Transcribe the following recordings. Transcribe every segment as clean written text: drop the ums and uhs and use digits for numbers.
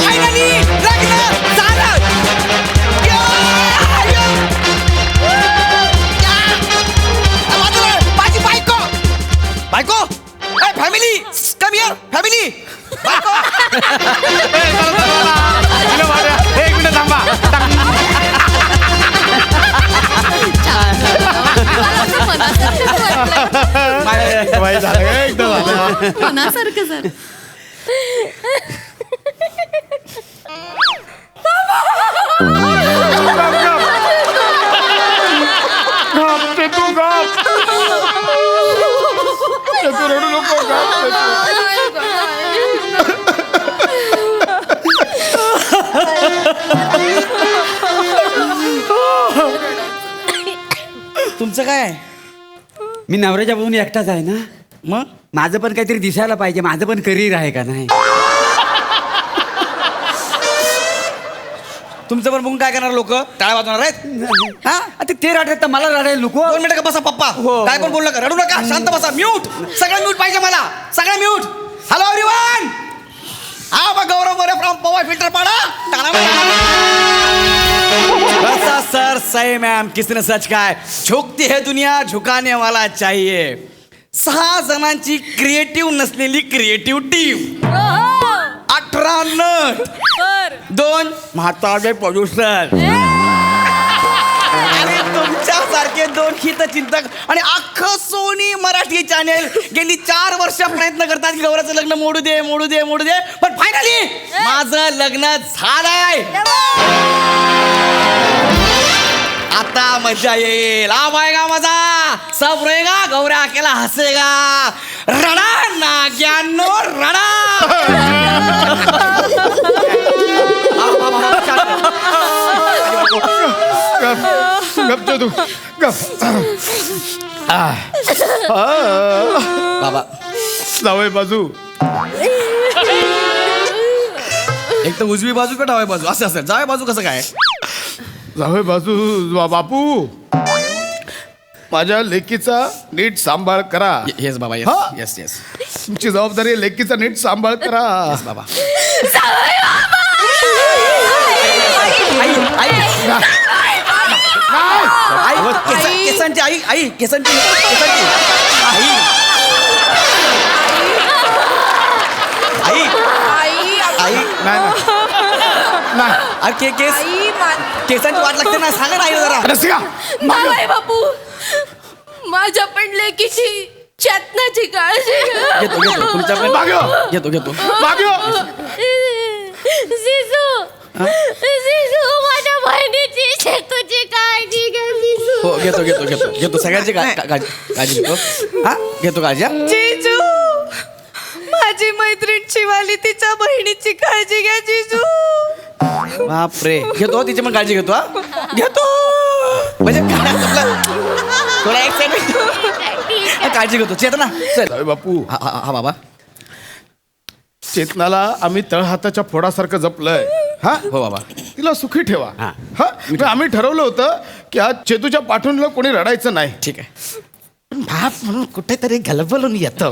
Finally लग्न झालं. माझी बायको बायको फॅमिली कम हिअर फॅमिली बायको. एक मिनिट थांबा. एकदम मनासारखं सर. तू गप. तू रडू नको. तुमचं काय? मी नवऱ्याच्या बघून एकटाच आहे ना. मग माझं पण काहीतरी दिसायला पाहिजे. माझं पण करिअर आहे का नाही. तुमचं पण बघून काय करणार लोक? टाळ्या वाजवणार आहेत. हा आता ते रडत तर मला रडायला नको. 2 मिनिटं का बसा पप्पा. हो. काय पण बोलू नका, रडू नका, शांत बसा. म्यूट. सगळं म्यूट पाहिजे मला. सगळं म्यूट. Hello everyone. हा बा गौरव मोरे फ्रॉम पवार फिल्टर पाडा. बसा सर. सही मैम किसने सच का है. झुकती है दुनिया झुकाने वाला चाहिए. 6 जणांची क्रिएटिव्ह नसलेली क्रिएटिव्ह टीम. 18 नट. 2 म्हातारे प्रोड्युसर आणि तुमच्यासारखे 2 हितचिंतक आणि अख्खं सोनी मराठी चॅनेल गेली 4 वर्ष प्रयत्न करतात की गौराचं लग्न मोडू दे मोडू दे मोडू दे. पण फायनली माझं लग्न झालंय. आता मजा येईल. आ पाएगा मजा. सब रहेगा. गौऱ्या अकेला हसेगा. रडा नाग्यानो रडा. गप तू गप. बाबा जावई बाजू. एक तर उजवी बाजू का डावी बाजू असं असेल. जावे बाजू कसं काय? जावई बाजू. बापू माझ्या लेकीचा नीट सांभाळ करा. येस बाबा. हा? येस येस तुमची जबाबदारी आहे, लेकीचा नीट सांभाळ करा. बाबा. केसांची आई आई केसांची केसांची आई आई आई नाही केस केसांची वाट लागते ना. सांगा ना आई जरा. रसिका जावई बापू माझ्या पण लेकीची चेतनाची काळजी घ्या. घेतो घेतो तुमच्या पण घेतो घेतो. जिजू माझ्या बहिणीची चेतूची काळजी घ्या. हो घेतो घेतो घेतो घेतो सगळ्यांची काळजी घेतो. हा घेतो काळजी. जिजू माझी मैत्रीण शिवाली तिच्या बहिणीची काळजी घ्या. जिजू बापरे. घेतो तिची पण काळजी घेतो. हा घेतो म्हणजे थोडा एक्साइटमेंट. काळजी घेतो. चेतना चल. जावई बापू हा बाबा. चेतनाला आम्ही तळहाताच्या फोडासारखं जपलंय. हा हो बाबा. तिला सुखी ठेवा. हा. हा मग आम्ही ठरवलं होतं की आज चेतूच्या पाठवणीला कोणी रडायचं नाही. ठीक आहे. पण बाप म्हणून कुठेतरी गलबलून येतो.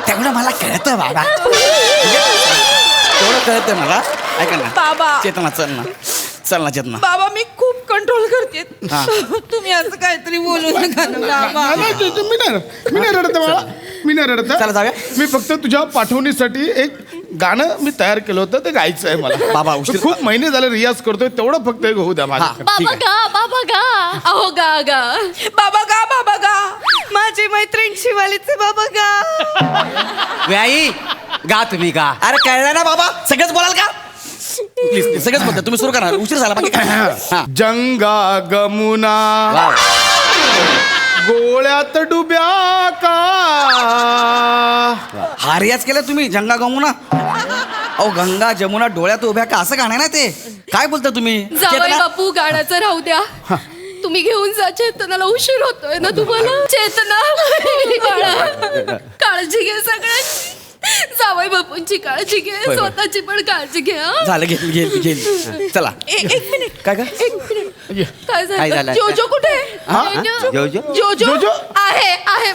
तेवढं मला कळतं बाबा. तेवढं कळतं मला. ऐका ना बाबा. चेतना चल ना. चल ना चेतना. बाबा मी खूप कंट्रोल करते. हा. तुम्ही असं काहीतरी बोलू नका ना बाबा. मी नाही रडत बाळा. मी नाही रडत. चला जाऊया. मी फक्त तुझ्या पाठवणीसाठी एक गाणं मी तयार केलं होतं. ते गायचं आहे मला. बाबा, उशीर- खूप महिने झाले रियाज करतोय. तेवढं फक्त एक होऊ द्या माझ्या. ठीक बाबा आहे. गा बाबा गा. अहो गा गा बाबा गा बाबा गा. माझी मैत्रीण शिवालीचे बाबा गा. आई गा तुम्ही गा. अरे कळलं ना बाबा. सगळंच बोलाल का? प्लीज सगळंच बोलतो. तुम्ही सुरू करा. उशीर झाला बाकी काय. हा. जंगा गमुना वाव. गोळ्यात डुब्या का. हा रियाज केला तुम्ही. जंगा गमुना. अहो गंगा जमुना डोळ्यात उभ्या का असं गाणं ना ते. काय बोलता तुम्ही? जावई चेतना? बापू गाण्याचं राहू द्या. तुम्ही घेऊन जा चेतनाला. उशीर होतोय ना तुम्हाला. चेतना बाळा, काळजी घे सगळ्यांची. जावई बापूंची काळजी घे. होय. स्वतःची पण काळजी घे. हं? झालं घेतली घेतली घेतली. चला. एक मिनिट. काय काय? एक मिनिट. ये. काय काय झालं झालं? जोजो कुठे हा? जोजो जोजो जोजो? आहे आहे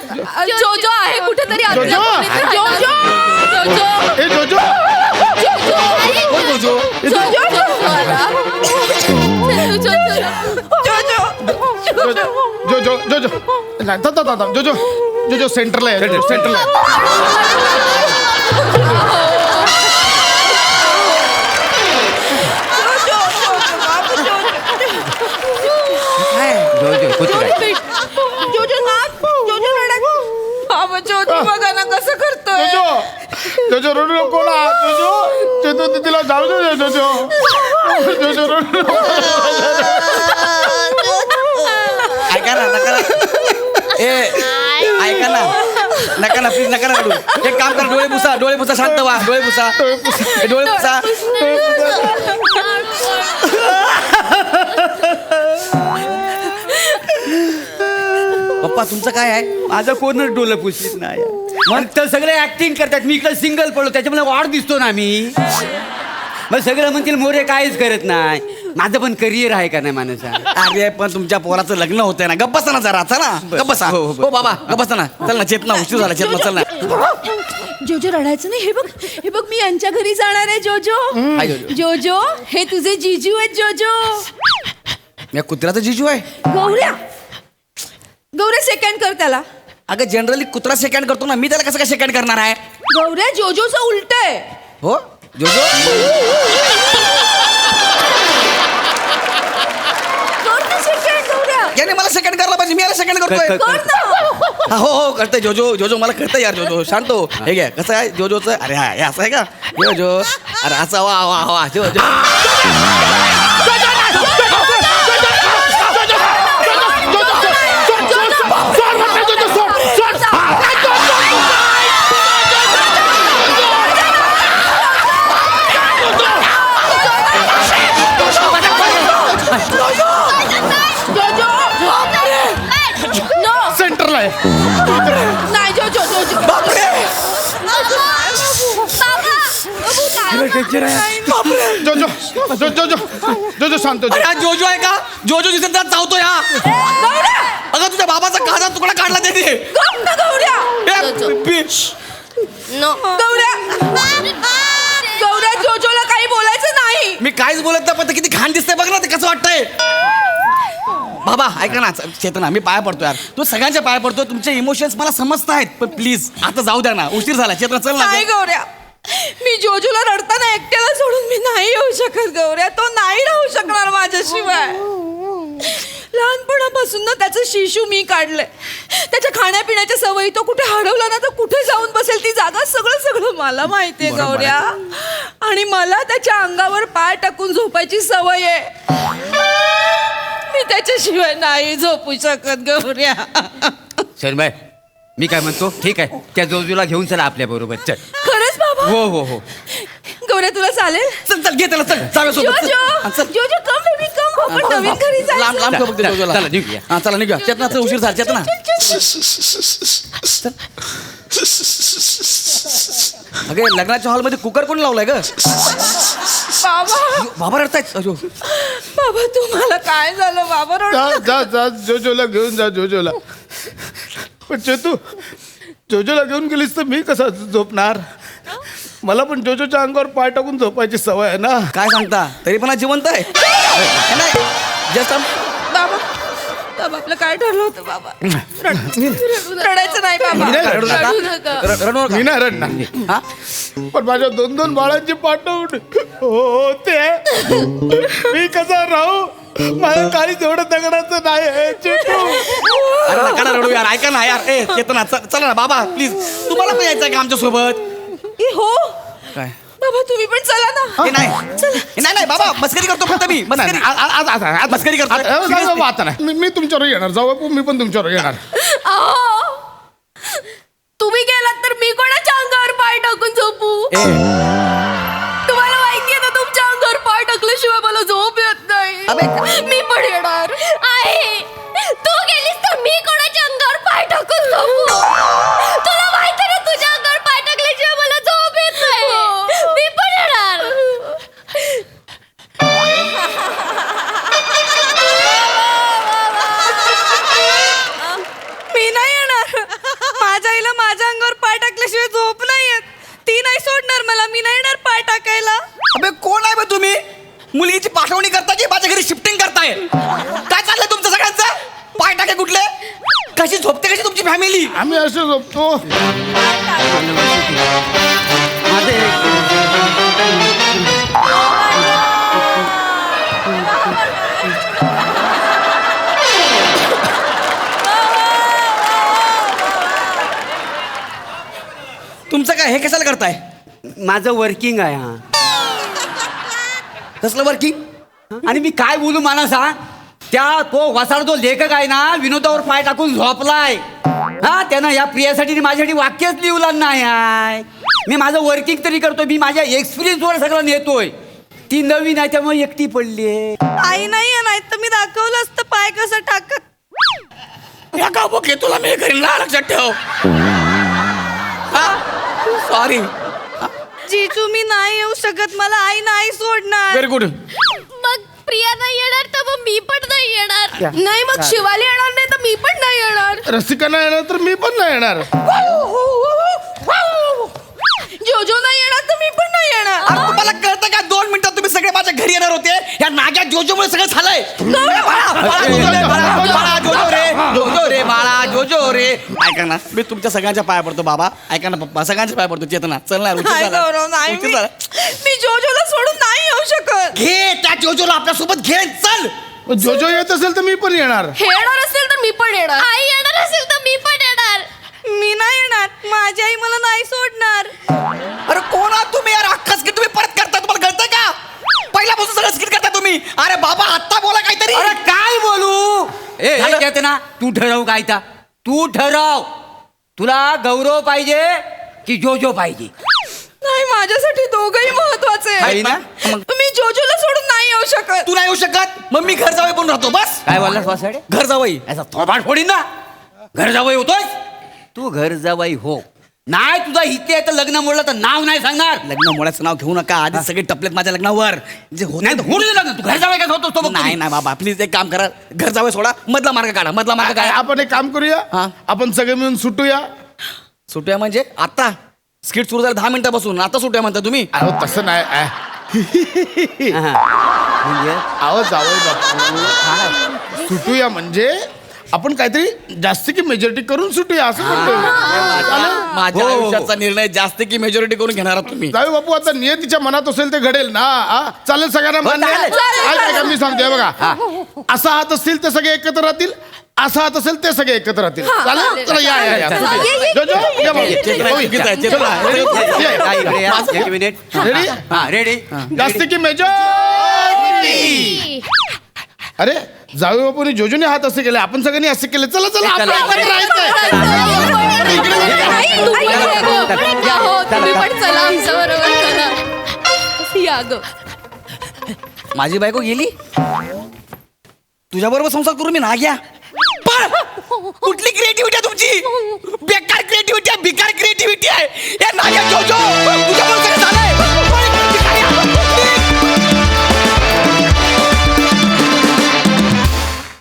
जोजो आहे कुठेतरी आतल्या जोजो? खोलीत राहतो. जोजो ए जोजो कोण जोजो ए, जो- जोजो आला. जोजो जोजो जोजो नाही, थांब. जोजो सेंटरला आहे सेंटरला आहे. जोजो कुत्रा जोजो बघा ना कसं करतोय जोजो रडू नको ना. जोजो तिला जाऊ दे जोजो रडू नको. ऐका ना नका ना. ऐका ना नका ना प्लीज नका ना रडू. एक काम कर, डोळे पुसा शांत व्हा. डोळे पुसा. पप्पा तुमचं काय आहे? माझं कोणच डोलं पुसलीत नाही मग तर सगळे ऍक्टिंग करतात. मी इकडे सिंगल पडलो त्याच्यामुळे वाढ दिसतो ना मी. मग सगळं म्हणतील मोरे काहीच करत नाही. माझं पण करिअर आहे का नाही माणसा. अरे पण तुमच्या पोराचं लग्न होतंय ना. गप्प बसा ना जरा. चला गप्प बसा. हो, हो. हो बाबा गप्प बसा ना. चल ना चेतना, उशीर झाला. चेतना चल ना. जोजो रडायचं नाही. हे बघ मी यांच्या घरी जाणार आहे जोजो. हाय जोजो. जोजो हे तुझे जीजू आहेत जोजो. या कुत्र्याचं जिजू आहे. गौऱ्या सेकंड कर त्याला. अगं जनरली कुत्रा सेकंड करतो ना. मी त्याला कसं काय सेकंड करणार आहे? गौऱ्या जोजोचं उलट आहे. हो जोजो कर ना सेकंड गौऱ्या. याने मला सेकंड करायला पाहिजे. मी याला सेकंड करतोय. कर. कर ना. हो करतोय जोजो मला कळतंय यार. जोजो शांत हो. हे घ्या कसं आहे जोजोचं. अरे हा हे असं आहे का जोजो. अरे असं वा जोजो. सेंटरला आहे. नाही जोजो जोजो. जोजो शांत हो. अरे हा जोजो आहे का? जोजो दिसत त्यात चावतो या. गौऱ्या अगं तुझ्या बाबाचा काचा तुकडा काढला त्याने. गप ना गौऱ्या. गौऱ्या जोजोला काही बोलायचं नाही. मी काहीच बोलत नाही पण ते किती घाण दिसतंय बघ ना. ते कसं वाटतंय. बाबा ऐका ना चेतना मी पाया पडतो यार. तू सगळ्यांच्या पाया पडतो. तुमचे इमोशन्स मला समजत आहेत पण प्लीज आता जाऊ द्या ना. उशीर झाला. चेतना चल नाही ना. गौऱ्या मी जोजोला रडताना एकट्याला सोडून मी नाही येऊ शकत गौऱ्या. तो नाही राहू शकणार माझ्याशिवाय. लहानपणापासून ना त्याचं शिशू मी काढलंय. त्याच्या खाण्यापिण्याच्या सवयी तो कुठे हरवला ना तर कुठे जाऊन बसेल ती जागा सगळं मला माहितीये गौऱ्या. आणि मला त्याच्या अंगावर पाय टाकून झोपायची सवय आहे. मी त्याच्याशिवाय नाही झोपू शकत गौऱ्या. शरणबाई मी काय म्हणतो ठीक आहे त्या जोजूला घेऊन चला आपल्या बरोबर. चल. खरंच बाबा. हो गौऱ्या तुला चालेल. चल घे त्याला. चल जाऊया सोबत. जोजो जोजो कम बेबी कम. आपण नवीन घरी लांब जायचं. ठेव बघ ते जोजोला. चला, निघूया. हा चला निघूया. चेतना चल उशीर झाला. चेतना अगे लग्नाच्या हॉलमध्ये कुकर कोण लावलाय ग? बाबा बाबा रडतायत. अजो बाबा तुम्हाला काय झालं बाबा रडू जा जोजोला घेऊन जा जोजोला. पण चेतू जोजोला घेऊन गेलीस तर मी कसा झोपणार. मला पण जोजोच्या अंगावर पाय टाकून झोपायची सवय आहे ना. काय सांगता तरी पण आज जिवंत आहे. जस्ट बाबा बाबा आपलं काय ठरलं होतं बाबा. रडायचं नाही बाबा. मी नाही रडू रडणार. नका. मी नाही रडणार. हा पण माझ्या 2 बाळांची पाठवून होते. मी कसा राहू. माझ्या काही तेवढं दगडाचं नाही चेतू. अरे नका ना रडू यार. ऐका ना यार. ए चेतना चला ना बाबा प्लीज. तुम्हाला पण यायचं का आमच्या सोबत? हो काय बाबा तुम्ही पण चला ना. हे नाही बाबा मस्करी करतो फक्त मी. मस्करी आज मस्करी करतो. आता नाही. मी तुमच्यावर येणार. जाऊ मी पण तुमच्यावर येणार. अहो, तुम्ही गेलात तर मी कोणाच्या अंगावर पाय टाकून झोपू. तुम्हाला माहितीये ना तुमच्या अंगावर पाय टाकल्याशिवाय मला झोप येत नाही. मी पण येणार आहे. तू गेलीस तर मी कोणाच्या अंगावर पाय टाकून झोपू. तुला माहिती ना तुझ्या अंगावर पाय टाकल्याशिवाय मला झोप येत नाही. मी पण येणार. मुलगीची पाठवणी करता की माझ्या घरी शिफ्टिंग करताय काय चाललंय तुमचं सगळ्यांचं पाय टाके कुठले कशी झोपते कशी तुमची फॅमिली आम्ही असं झोपतो. तुमचं काय हे कशाला करताय माझं वर्किंग आहे हा. कसलं वर्किंग आणि मी काय बोलू मला सांग त्या तो वसाड जो लेखक आहे ना विनोदावर पाय टाकून झोपलाय हा त्यानं या प्रियासाठी माझ्यासाठी वाक्यच लिहिलं नाही आहे. मी माझं वर्किंग तरी करतोय मी माझ्या एक्सपिरियन्सवर सगळं नेतोय. ती नवीन आहे त्यामुळे एकटी पडली आई नाही नाही तर मी दाखवलं असतं पाय कसं टाकत. या का ओके तुला मी घरी ना लक्षात ठेव सॉरी जीजू मी नाही येऊ शकत मला आई नाही सोडणार. व्हेरी गुड मग प्रिया नाही येणार तर मग मी पण नाही येणार. नाही मग शिवाली येणार नाही तर मी पण नाही येणार. रसिका नाही येणार तर मी पण नाही येणार. जोजो नाही येणार तर मी पण नाही येणार. अरे तुम्हाला कळतं का 2 मिनिटात तुम्ही सगळे माझ्या घरी येणार होते या नाग्या जोजोमुळे सगळं झालंय जोजो रे बाळा जोजो रे ऐका ना मी तुमच्या सगळ्यांच्या पाया पडतो बाबा ऐका ना पप्पा सगळ्यांच्या पाया पडतो चेतना चल ना नाही गौरव नाही मी जोजोला सोडून नाही येऊ शकत. घे त्या जोजोला आपल्यासोबत घे चल जोजो येत असेल तर मी पण येणार. हे येणार असेल तर मी पण येणार. आई येणार असेल तर मी पण येणार. मी नाही येणार माझी आई मला नाही सोडणार. अरे कोण आहात तुम्ही यार अख्खा स्किट तुम्ही परत करता तुम्हाला कळतंय का पहिल्यापासून सगळं स्किट करता तुम्ही अरे बाबा आत्ता बोला काहीतरी अरे काय बोलू झालं? कहते ना तू ठरव काय ता तू ठरव तुला गौरव पाहिजे की जोजो पाहिजे. नाही माझ्यासाठी दोघही महत्वाचे आहे ना? मग मी जोजोला सोडून नाही येऊ शकत. तू नाही येऊ शकत मग मी घर जावई पण राहतो बस काय बोललास वासाडे घर जावई याचा थोबाड फोडीन ना घर जावई होतोय तू घर जावई हो नाही तुझा इथे आहे तर लग्न मोडलं तर नाव नाही सांगणार. लग्न मुळाचं नाव घेऊ नका आधी सगळे टपलेत माझ्या लग्नावर जे होत नाही तर होऊ दे लग्न तू घर जावई काय होतोस तो बघ नाही नाही बाबा प्लीज एक काम करा घर जावई सोडा मधला मार्ग काढा मधला मार्ग काय काय आपण एक काम करूया हा. आपण सगळे मिळून सुटूया. सुट्या म्हणजे आता स्किट सुरू झालं 10 मिनिटापासून आता सुट्या म्हणता तुम्ही अहो तसं नाही म्हणजे अहो जावई बापू सुटूया म्हणजे आपण काहीतरी जास्त की मेजॉरिटी करून सुटूया असं म्हणतोय मी. चालेल? माझ्या हो. आयुष्याचा निर्णय जास्त की मेजॉरिटी करून घेणार आहात तुम्ही जावई बापू आता नियतीच्या मनात असेल ते घडेल ना हा? चालेल सगळ्यांना मान्य आहे? चालेल. ऐका मी सांगतोय बघा असा हात असतील ते सगळे एकत्र राहतील असा हात असेल ते सगळे एकत्र राहतील चालेल चला या या या चालेल. जोजो, या बाबू. चेतना, चेतना. हा, इकडे या. एक मिनिट रेडी? हा रेडी जास्त की मेजॉरिटी अरे जावई बापूने जोजोने हात असे केले आपण सगळ्यांनी असे केले चला चला आपलं एकत्र राहायचंय. आई, तू पण ये गं. हो, तुम्ही पण चला आमच्या बरोबर चला. या गं. माझी बायको गेली तुझ्या बरोबर संसार करून मी ना घ्या कुठली क्रिएटिव्हिटी आहे तुमची बेकार क्रिएटिव्हिटी